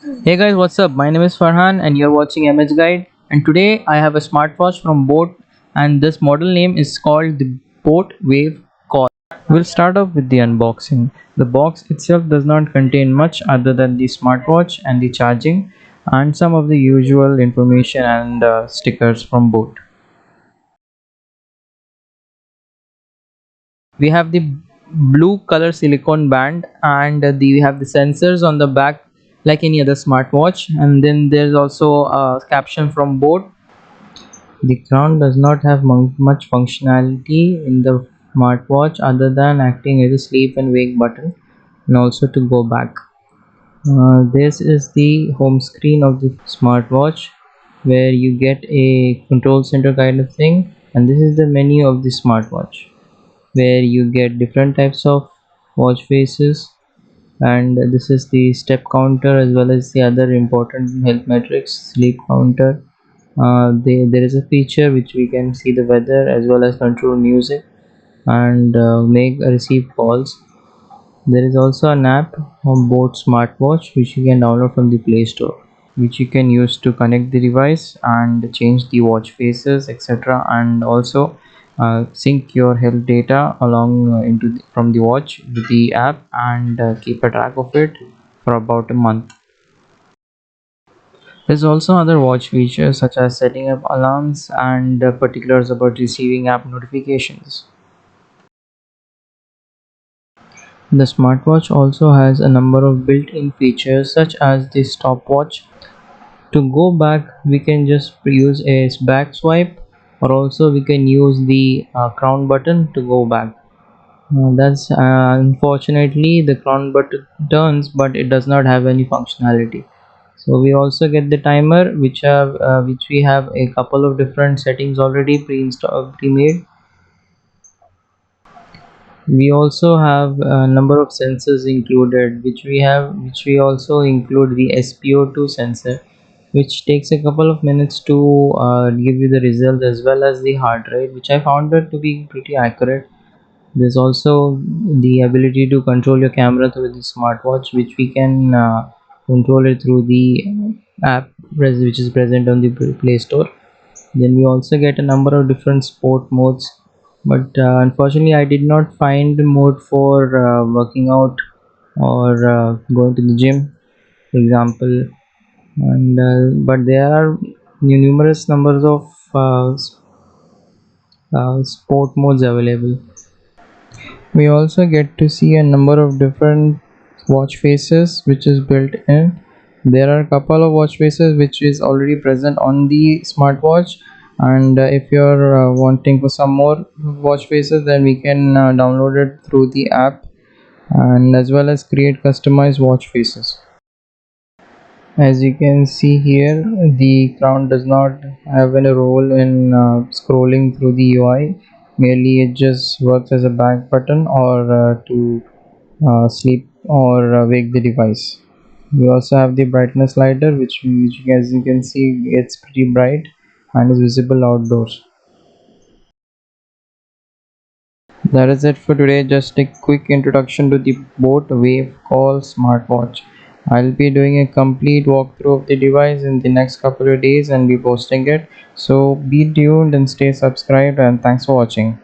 Hey guys, what's up? My name is Farhan and you're watching MH Guide. And today I have a smartwatch from Boat, and this model name is called the Boat Wave Call. We'll start off with the unboxing. The box itself does not contain much other than the smartwatch and the charging and some of the usual information and stickers from Boat. We have the blue color silicone band, and we have the sensors on the back like any other smartwatch, and then there's also a caption from Boat. The crown does not have much functionality in the smartwatch other than acting as a sleep and wake button and also to go back. This is the home screen of the smartwatch where you get a control center kind of thing, and this is the menu of the smartwatch where you get different types of watch faces, and this is the step counter as well as the other important health metrics, sleep counter. There is a feature which we can see the weather as well as control music and make receive calls. There is also an app on both smartwatch which you can download from the Play Store, which you can use to connect the device and change the watch faces, etc., and also sync your health data along from the watch with the app and keep a track of it for about a month. There's also other watch features such as setting up alarms and particulars about receiving app notifications. The smartwatch also has a number of built-in features such as the stopwatch. To go back, we can just use a back swipe, or also we can use the crown button to go back. That's unfortunately the crown button turns, but it does not have any functionality. So we also get the timer, which we have a couple of different settings already pre-installed, pre-made. We also have a number of sensors included, which we also include the SpO2 sensor, which takes a couple of minutes to give you the results as well as the heart rate, which I found that to be pretty accurate. There's also the ability to control your camera through the smartwatch, which we can control it through the app which is present on the Play Store. Then we also get a number of different sport modes, but unfortunately I did not find mode for working out or going to the gym, for example. And but there are numerous numbers of sport modes available. We also get to see a number of different watch faces which is built in. There are a couple of watch faces which is already present on the smartwatch, and if you're wanting for some more watch faces, then we can download it through the app and as well as create customized watch faces. As you can see here, the crown does not have any role in scrolling through the UI. Merely it just works as a back button or to sleep or wake the device. We also have the brightness slider, which as you can see, it's pretty bright and is visible outdoors. That is it for today. Just a quick introduction to the Boat Wave Call smartwatch. I'll be doing a complete walkthrough of the device in the next couple of days and be posting it. So be tuned and stay subscribed, and thanks for watching.